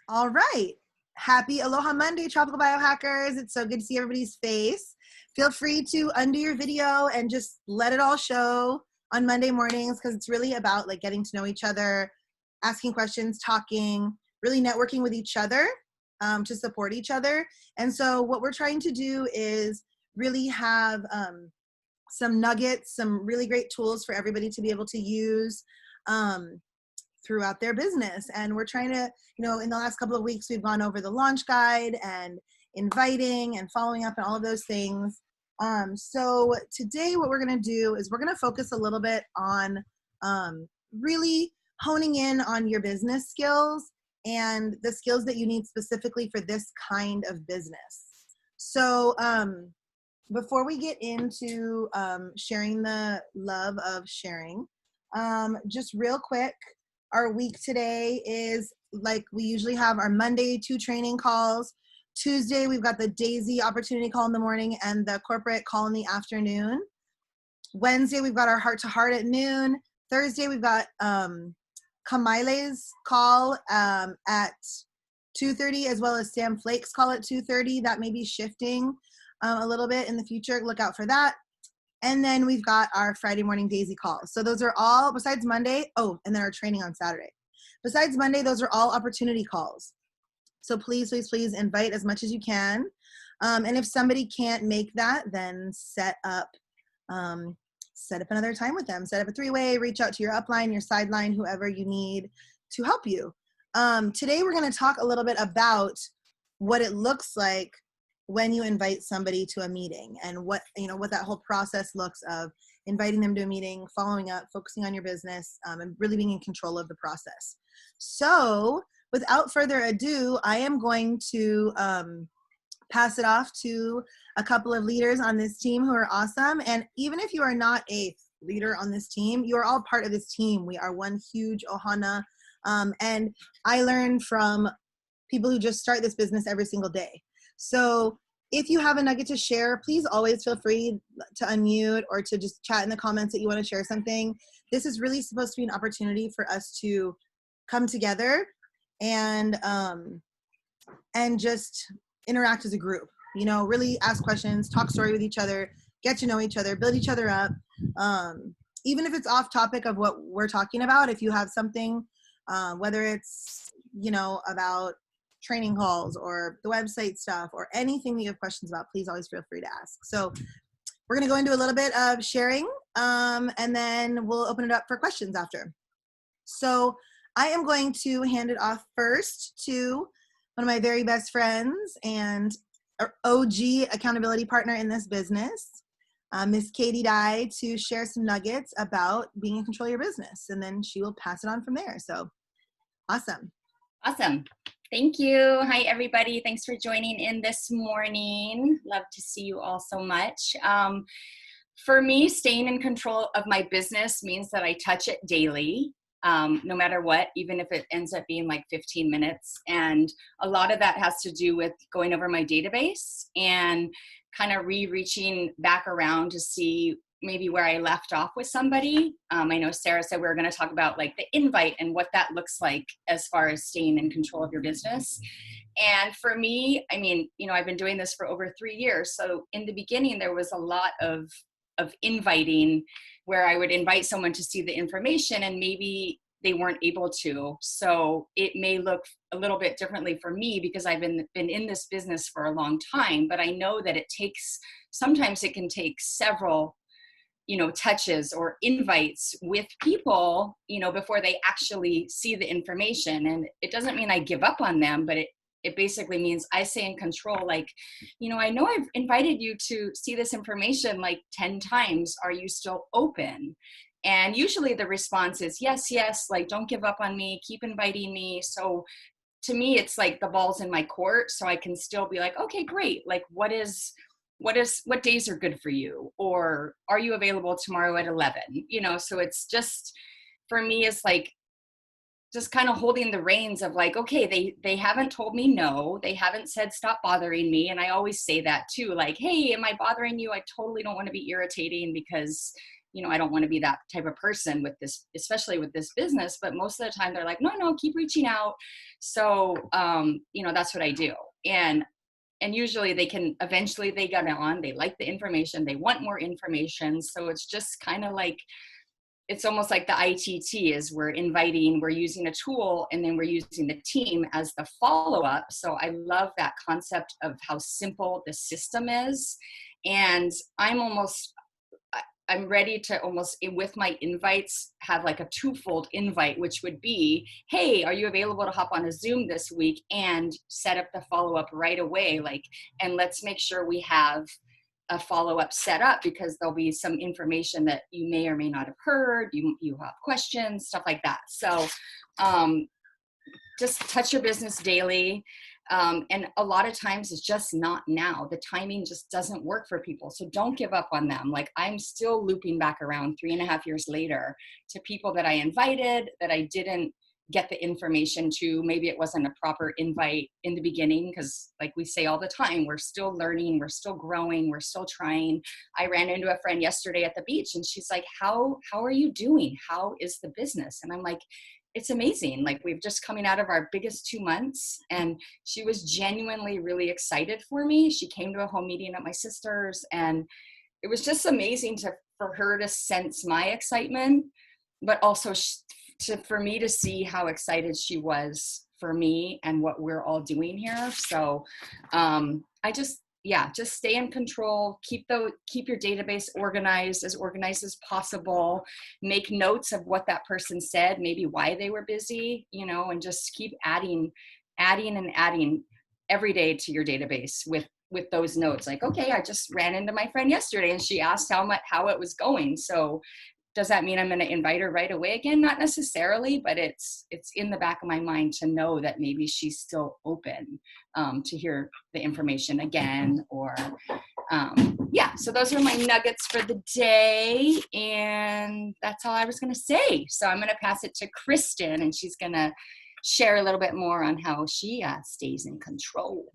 All right. Happy Aloha Monday, Tropical Biohackers. It's so good to see everybody's face. Feel free to undo your video and just let it all show on Monday mornings because it's really about like getting to know each other, asking questions, talking, really networking with each other to support each other. And so what we're trying to do is really have some nuggets, some really great tools for everybody to be able to use throughout their business. And we're trying to, in the last couple of weeks, we've gone over the launch guide and inviting and following up and all of those things. So today what we're going to do is we're going to focus a little bit on really honing in on your business skills and the skills that you need specifically for this kind of business. So before we get into sharing the love of sharing, just real quick, our week today is like we usually have our Monday 2 training calls. Tuesday, we've got the Daisy opportunity call in the morning and the corporate call in the afternoon. Wednesday, we've got our heart to heart at noon. Thursday, we've got Kamaile's call at 2:30, as well as Sam Flake's call at 2:30. That may be shifting a little bit in the future. Look out for that. And then we've got our Friday morning Daisy calls. So those are all, besides Monday, and then our training on Saturday. Besides Monday, those are all opportunity calls. So please, please, please invite as much as you can. And if somebody can't make that, then set up another time with them. Set up a 3-way, reach out to your upline, your sideline, whoever you need to help you. Today, we're going to talk a little bit about what it looks like when you invite somebody to a meeting and what that whole process looks of inviting them to a meeting, following up, focusing on your business, and really being in control of the process. So without further ado, I am going to pass it off to a couple of leaders on this team who are awesome. And even if you are not a leader on this team, you are all part of this team. We are one huge ohana. And I learn from people who just start this business every single day. So if you have a nugget to share, please always feel free to unmute or to just chat in the comments that you want to share something. This is really supposed to be an opportunity for us to come together and just interact as a group, really ask questions, talk story with each other, get to know each other, build each other up. Even if it's off topic of what we're talking about, if you have something, whether it's, about training calls or the website stuff or anything that you have questions about, please always feel free to ask. So we're going to go into a little bit of sharing and then we'll open it up for questions after. So I am going to hand it off first to one of my very best friends and OG accountability partner in this business, Miss Katie Dye, to share some nuggets about being in control of your business. And then she will pass it on from there. So awesome. Awesome. Thank you. Hi, everybody. Thanks for joining in this morning. Love to see you all so much. For me, staying in control of my business means that I touch it daily, no matter what, even if it ends up being like 15 minutes. And a lot of that has to do with going over my database and kind of reaching back around to see maybe where I left off with somebody. I know Sarah said we were going to talk about like the invite and what that looks like as far as staying in control of your business. And for me, I mean, I've been doing this for over 3 years. So in the beginning, there was a lot of inviting where I would invite someone to see the information and maybe they weren't able to. So it may look a little bit differently for me because I've been in this business for a long time, but I know that sometimes it can take several touches or invites with people, before they actually see the information. And it doesn't mean I give up on them, but it basically means I stay in control. Like, I know I've invited you to see this information like 10 times. Are you still open? And usually the response is yes, like, don't give up on me, keep inviting me. So to me, it's like the ball's in my court. So I can still be like, okay, great. Like, what days are good for you? Or are you available tomorrow at 11? So it's just, for me, it's like just kind of holding the reins of like, okay, they haven't told me no, they haven't said stop bothering me. And I always say that too, like, hey, am I bothering you? I totally don't want to be irritating because I don't want to be that type of person with this, especially with this business. But most of the time they're like, no, keep reaching out. So, that's what I do. And usually they get on, they like the information, they want more information. So it's just kind of like, it's almost like the ITT is we're using a tool, and then we're using the team as the follow-up. So I love that concept of how simple the system is. And I'm ready to almost, with my invites, have like a twofold invite, which would be, hey, are you available to hop on a Zoom this week, and set up the follow-up right away. And let's make sure we have a follow-up set up, because there'll be some information that you may or may not have heard. You have questions, stuff like that. So just touch your business daily. And a lot of times it's just not now. The timing just doesn't work for people. So don't give up on them. Like, I'm still looping back around 3.5 years later to people that I invited that I didn't get the information to. Maybe it wasn't a proper invite in the beginning, because like we say all the time, we're still learning, we're still growing, we're still trying. I ran into a friend yesterday at the beach, and she's like, how are you doing? How is the business? And I'm like, it's amazing. Like, we've just coming out of our biggest 2 months, and she was genuinely really excited for me. She came to a home meeting at my sister's, and it was just amazing for her to sense my excitement, but also for me to see how excited she was for me and what we're all doing here. So just stay in control. Keep your database organized as possible. Make notes of what that person said, maybe why they were busy, and just keep adding every day to your database with those notes. Like, okay, I just ran into my friend yesterday, and she asked how it was going. So does that mean I'm going to invite her right away again? Not necessarily, but it's in the back of my mind to know that maybe she's still open to hear the information again. Or so those are my nuggets for the day, and that's all I was going to say. So I'm going to pass it to Kristen, and she's going to share a little bit more on how she stays in control.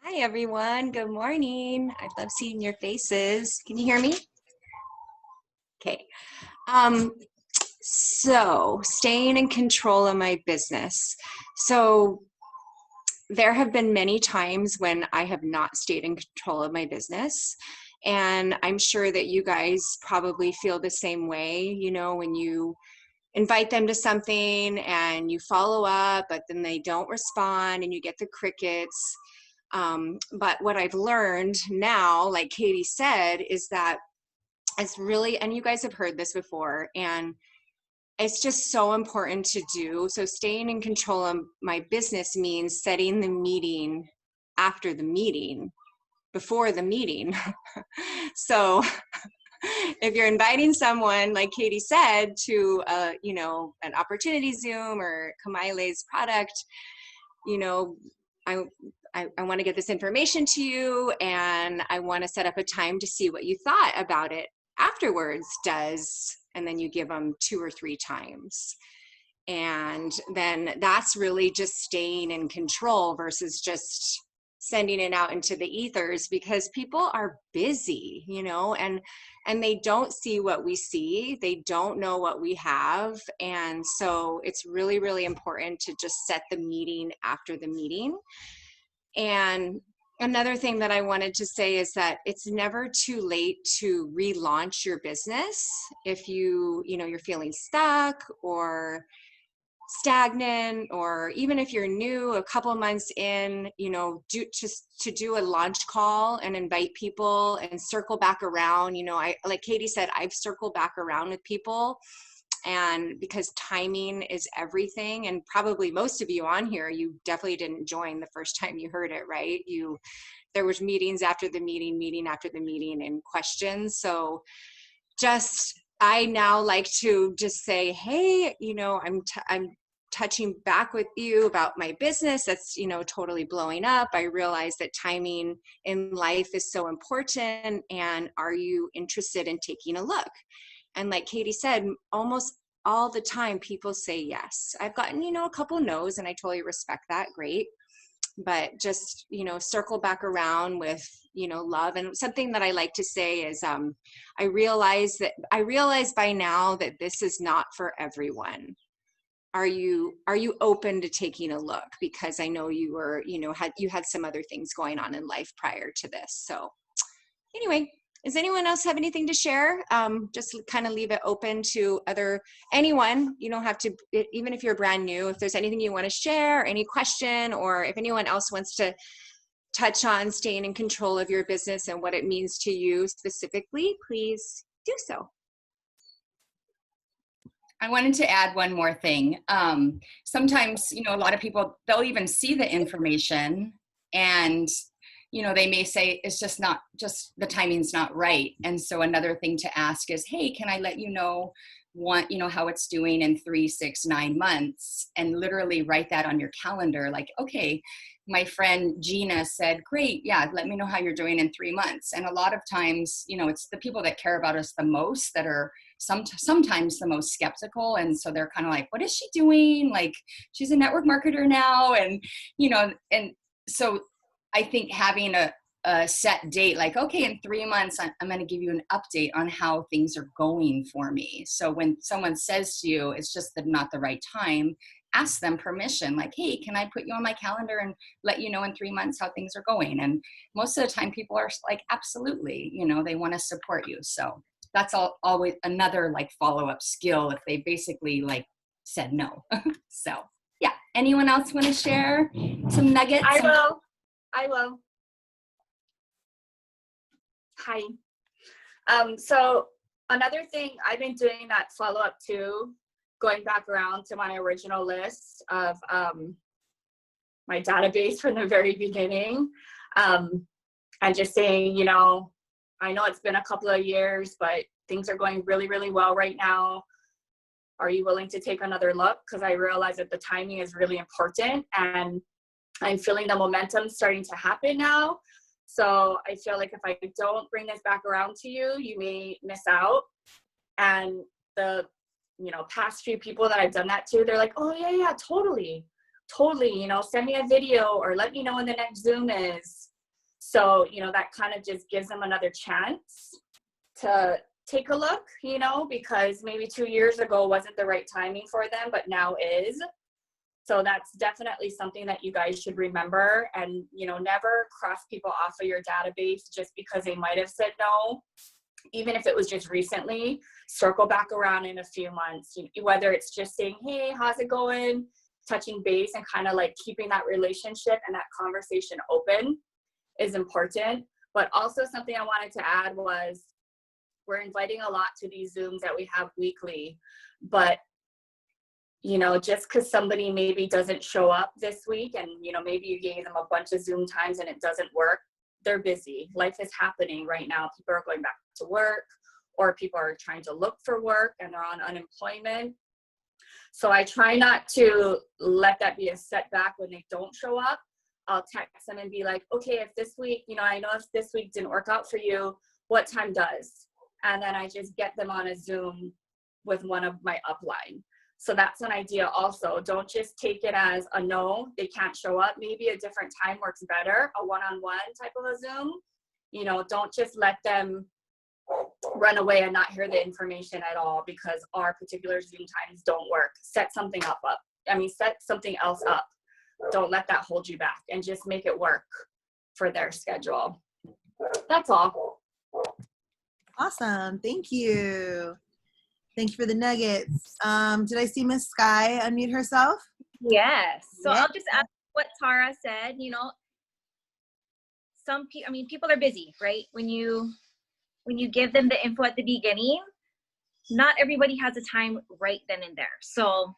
Hi everyone, good morning. I love seeing your faces. Can you hear me? Okay. So staying in control of my business. So there have been many times when I have not stayed in control of my business. And I'm sure that you guys probably feel the same way, when you invite them to something and you follow up, but then they don't respond and you get the crickets. But what I've learned now, like Katie said, is that it's really, and you guys have heard this before, and it's just so important to do. So staying in control of my business means setting the meeting after the meeting, before the meeting. So if you're inviting someone, like Katie said, to an opportunity Zoom or Kamaile's product, I want to get this information to you, and I want to set up a time to see what you thought about it afterwards. And then you give them 2 or 3 times. And then that's really just staying in control versus just sending it out into the ethers, because people are busy, and they don't see what we see. They don't know what we have. And so it's really, really important to just set the meeting after the meeting. And another thing that I wanted to say is that it's never too late to relaunch your business. If you're feeling stuck or stagnant, or even if you're new, a couple of months in, do a launch call and invite people and circle back around. Like Katie said, I've circled back around with people. And because timing is everything, and probably most of you on here, you definitely didn't join the first time you heard it, right? There was meetings after the meeting after the meeting, and questions. So I now like to just say, hey, I'm touching back with you about my business that's, totally blowing up. I realize that timing in life is so important. And are you interested in taking a look? And like Katie said, almost all the time people say yes. I've gotten, a couple no's, and I totally respect that. Great. but just, circle back around with, love. And something that I like to say is, I realize by now that this is not for everyone. Are you open to taking a look? Because I know you were, you had some other things going on in life prior to this. So anyway, does anyone else have anything to share? Just kind of leave it open to anyone. You don't have to, even if you're brand new, if there's anything you want to share, any question, or if anyone else wants to touch on staying in control of your business and what it means to you specifically, please do so. I wanted to add one more thing. Sometimes, a lot of people, they'll even see the information and, they may say it's just the timing's not right. And so another thing to ask is, hey, can I let you know how it's doing in 3, 6, 9 months, and literally write that on your calendar. Like, okay, my friend Gina said, great. Yeah. Let me know how you're doing in 3 months. And a lot of times, it's the people that care about us the most that are sometimes the most skeptical. And so they're kind of like, what is she doing? Like, she's a network marketer now. And, and so I think having a set date, like, okay, in 3 months, I'm going to give you an update on how things are going for me. So when someone says to you, it's just not the right time, ask them permission. Like, hey, can I put you on my calendar and let you know in 3 months how things are going? And most of the time people are like, absolutely, they want to support you. So that's always another like follow-up skill if they basically like said no. So yeah, anyone else want to share some nuggets? I will. Hi. So another thing I've been doing that follow up to, going back around to my original list of my database from the very beginning, and just saying, I know it's been a couple of years, but things are going really, really well right now. Are you willing to take another look? Because I realize that the timing is really important, and I'm feeling the momentum starting to happen now. So I feel like if I don't bring this back around to you, you may miss out. And the, past few people that I've done that to, they're like, oh yeah, totally. Send me a video or let me know when the next Zoom is. So, that kind of just gives them another chance to take a look, because maybe 2 years ago wasn't the right timing for them, but now is. So that's definitely something that you guys should remember, and, never cross people off of your database just because they might have said no. Even if it was just recently, circle back around in a few months, whether it's just saying, hey, how's it going? Touching base and kind of like keeping that relationship and that conversation open is important. But also something I wanted to add was, we're inviting a lot to these Zooms that we have weekly, but just because somebody maybe doesn't show up this week and, maybe you gave them a bunch of Zoom times and it doesn't work, they're busy. Life is happening right now. People are going back to work, or people are trying to look for work and they're on unemployment. So I try not to let that be a setback when they don't show up. I'll text them and be like, okay, if this week, I know if this week didn't work out for you, what time does? And then I just get them on a Zoom with one of my upline. So that's an idea also. Don't just take it as a no, they can't show up. Maybe a different time works better, a one-on-one type of a Zoom. Don't just let them run away and not hear the information at all because our particular Zoom times don't work. Set something else up. Don't let that hold you back, and just make it work for their schedule. That's all. Awesome. Thank you. Thank you for the nuggets. Did I see Miss Sky unmute herself? Yes. So Yeah. I'll just add what Tara said. People are busy, right? When you give them the info at the beginning, not everybody has the time right then and there. So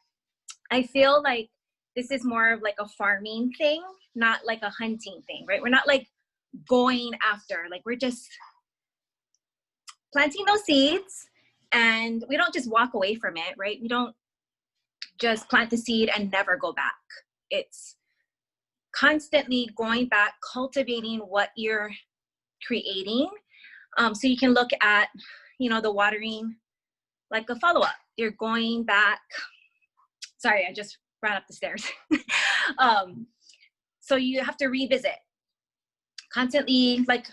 I feel like this is more of like a farming thing, not like a hunting thing, right? We're not like going after, like we're just planting those seeds, and we don't just walk away from it, right? We don't just plant the seed and never go back. It's constantly going back, cultivating what you're creating. So you can look at, the watering like a follow-up. You're going back. Sorry, I just ran up the stairs. So you have to revisit constantly, like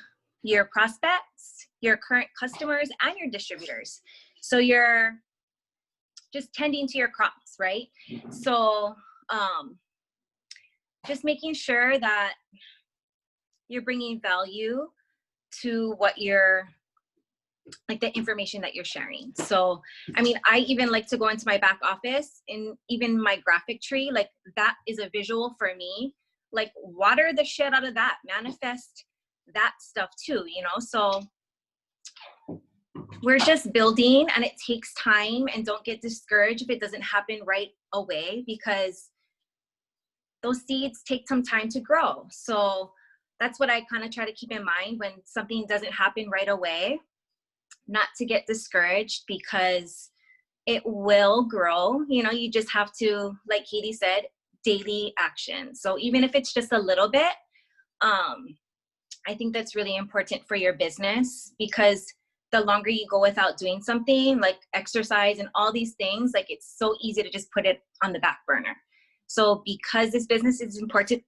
your prospects, your current customers, and your distributors. So you're just tending to your crops, right? So just making sure that you're bringing value to what you're, like the information that you're sharing. So, I mean, I even like to go into my back office and even my graphic tree, like that is a visual for me. Like water the shit out of that, manifest that stuff too, you know? So we're just building, and it takes time, and don't get discouraged if it doesn't happen right away, because those seeds take some time to grow. So that's what I kind of try to keep in mind when something doesn't happen right away, not to get discouraged, because it will grow. You know, you just have to, like Katie said, daily action. So even if it's just a little bit, I think that's really important for your business, because the longer you go without doing something like exercise and all these things, like it's so easy to just put it on the back burner. So because this business is important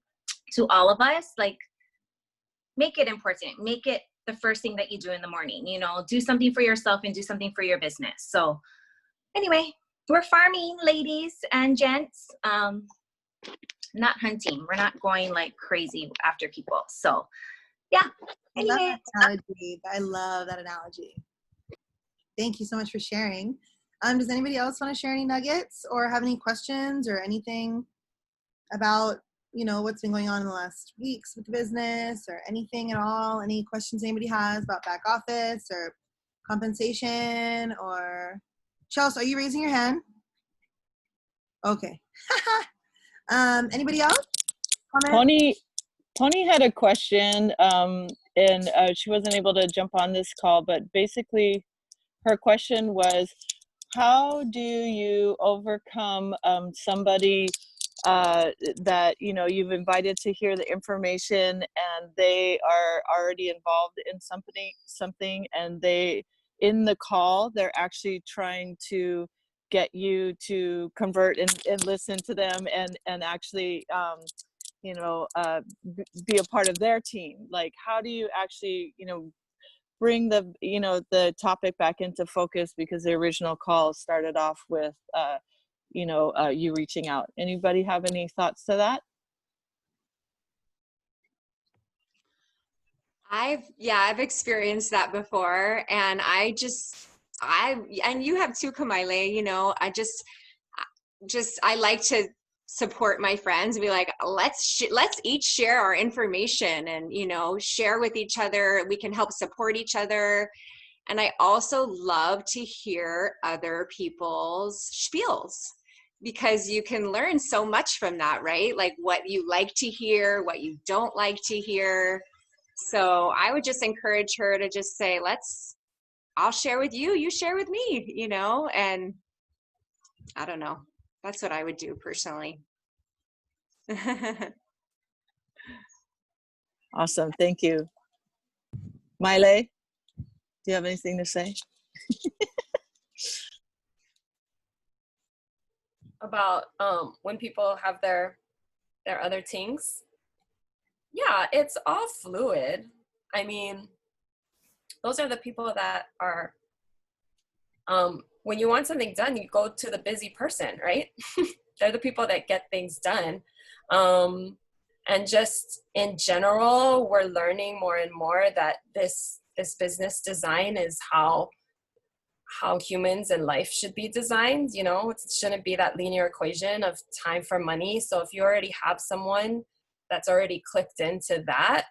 to all of us, like make it important, make it the first thing that you do in the morning, you know, do something for yourself and do something for your business. So anyway, we're farming, ladies and gents, not hunting. We're not going like crazy after people. So yeah, anyway. I love that analogy. Thank you so much for sharing. Does anybody else want to share any nuggets or have any questions or anything about, you know, what's been going on in the last weeks with the business, or anything at all? Any questions anybody has about back office or compensation? Or Chelsea, are you raising your hand? Okay. Anybody else? Comment? Tony had a question, and she wasn't able to jump on this call, but basically her question was, how do you overcome somebody that, you know, you've invited to hear the information and they are already involved in something, and they, in the call, they're actually trying to get you to convert and listen to them and actually you know, be a part of their team? Like, how do you actually, you know, bring the, you know, the topic back into focus, because the original call started off with, you know, you reaching out. Anybody have any thoughts to that? I've experienced that before, and and you have too, Kamaile, you know, I like to support my friends and be like, let's each share our information and, you know, share with each other. We can help support each other. And I also love to hear other people's spiels, because you can learn so much from that, right? Like what you like to hear, what you don't like to hear. So I would just encourage her to just say, I'll share with you, you share with me, you know, and I don't know. That's what I would do personally. Awesome. Thank you. Maile, do you have anything to say? About when people have their other things? Yeah, it's all fluid. I mean, those are the people that are, when you want something done, you go to the busy person, right? They're the people that get things done. And just in general, we're learning more and more that this business design is how humans and life should be designed. You know, it shouldn't be that linear equation of time for money. So if you already have someone that's already clicked into that,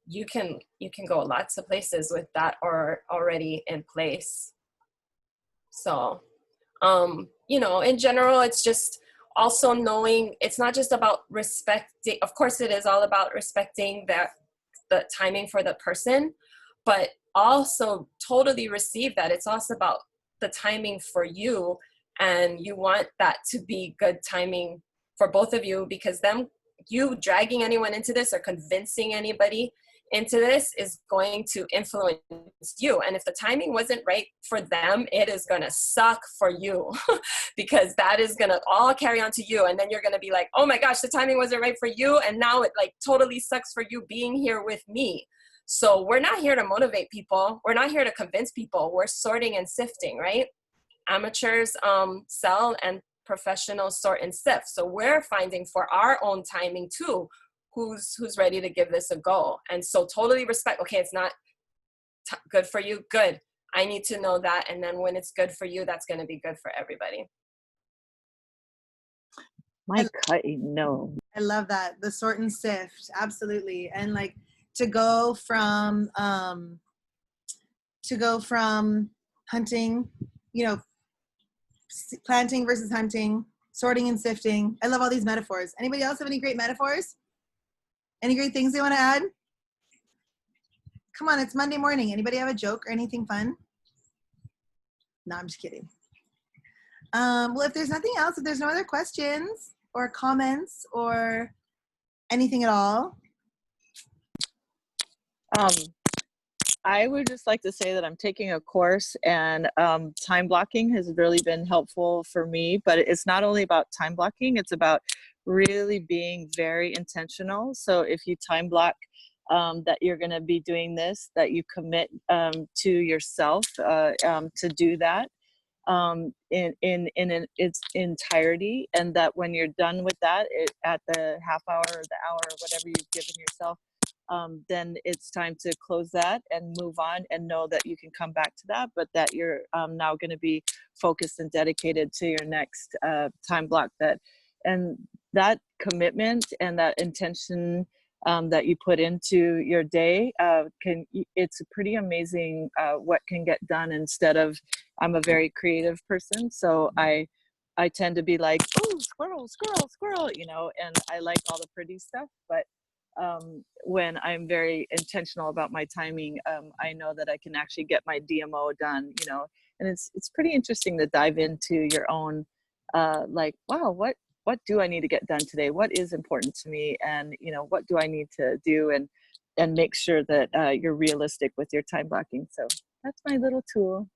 you can go lots of places with that or already in place. So, you know, in general, it's just also knowing it's not just about respecting. Of course, it is all about respecting the timing for the person, but also totally receive that it's also about the timing for you, and you want that to be good timing for both of you, because you dragging anyone into this or convincing anybody into this is going to influence you. And if the timing wasn't right for them, it is going to suck for you because that is going to all carry on to you. And then you're going to be like, oh my gosh, the timing wasn't right for you. And now it like totally sucks for you being here with me. So we're not here to motivate people. We're not here to convince people. We're sorting and sifting, right? Amateurs sell and professionals sort and sift. So we're finding for our own timing too, who's ready to give this a go. And so totally respect, okay, it's not good for you, good. I need to know that. And then when it's good for you, that's going to be good for everybody. My cutting, no. I love that. The sort and sift. Absolutely. And like to go from hunting, you know, planting versus hunting, sorting and sifting. I love all these metaphors. Anybody else have any great metaphors? Any great things they want to add? Come on, it's Monday morning. Anybody have a joke or anything fun? No, I'm just kidding. Well, if there's nothing else, if there's no other questions or comments or anything at all. I would just like to say that I'm taking a course, and time blocking has really been helpful for me, but it's not only about time blocking, it's about really being very intentional. So if you time block that you're going to be doing this, that you commit to yourself to do that in its entirety, and that when you're done with that, at the half hour or the hour or whatever you've given yourself, then it's time to close that and move on, and know that you can come back to that, but that you're now going to be focused and dedicated to your next time block. And that commitment and that intention that you put into your day, it's pretty amazing what can get done. Instead of, I'm a very creative person, so I tend to be like, oh, squirrel, squirrel, squirrel, you know, and I like all the pretty stuff, but when I'm very intentional about my timing, I know that I can actually get my DMO done, you know. And it's pretty interesting to dive into your own, like, wow, what do I need to get done today? What is important to me? And, you know, what do I need to do? And make sure that you're realistic with your time blocking. So that's my little tool.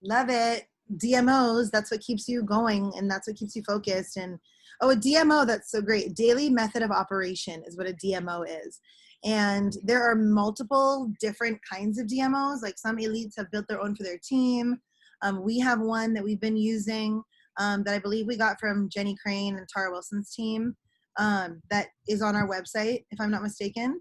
Love it. DMOs, that's what keeps you going, and that's what keeps you focused. And oh, a DMO, that's so great. Daily method of operation is what a DMO is. And there are multiple different kinds of DMOs. Like some elites have built their own for their team. We have one that we've been using that I believe we got from Jenny Crane and Tara Wilson's team, that is on our website, if I'm not mistaken,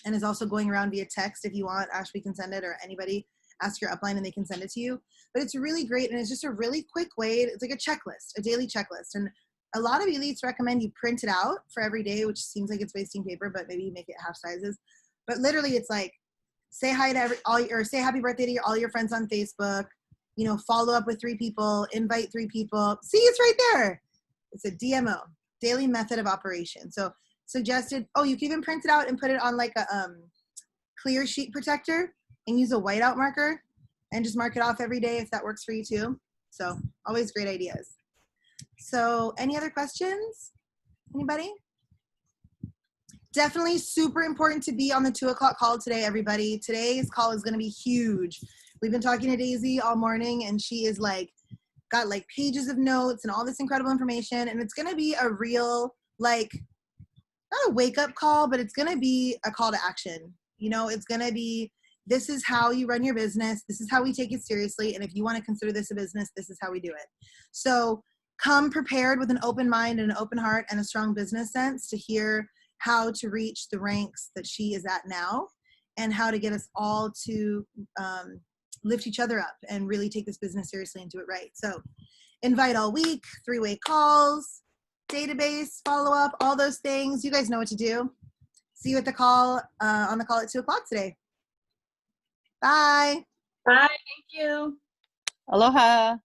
and is also going around via text. If you want, Ash, we can send it, or anybody, ask your upline and they can send it to you. But it's really great, and it's just a really quick way. It's like a checklist, a daily checklist. And a lot of elites recommend you print it out for every day, which seems like it's wasting paper, but maybe you make it half sizes. But literally, it's like, say hi to or say happy birthday to all your friends on Facebook, you know, follow up with 3 people, invite 3 people. See, it's right there. It's a DMO, daily method of operation. So suggested, oh, you can even print it out and put it on like a clear sheet protector and use a whiteout marker and just mark it off every day if that works for you too. So always great ideas. So any other questions? Anybody? Definitely super important to be on the 2 o'clock call today, everybody. Today's call is going to be huge. We've been talking to Daisy all morning, and she is like, got like pages of notes and all this incredible information. And it's going to be a real, like, not a wake up call, but it's going to be a call to action. You know, it's going to be, this is how you run your business. This is how we take it seriously. And if you want to consider this a business, this is how we do it. So come prepared with an open mind and an open heart and a strong business sense to hear how to reach the ranks that she is at now, and how to get us all to lift each other up and really take this business seriously and do it right. So invite all week, 3-way calls, database, follow up, all those things. You guys know what to do. See you at the call, on the call at 2 o'clock today. Bye. Bye. Thank you. Aloha.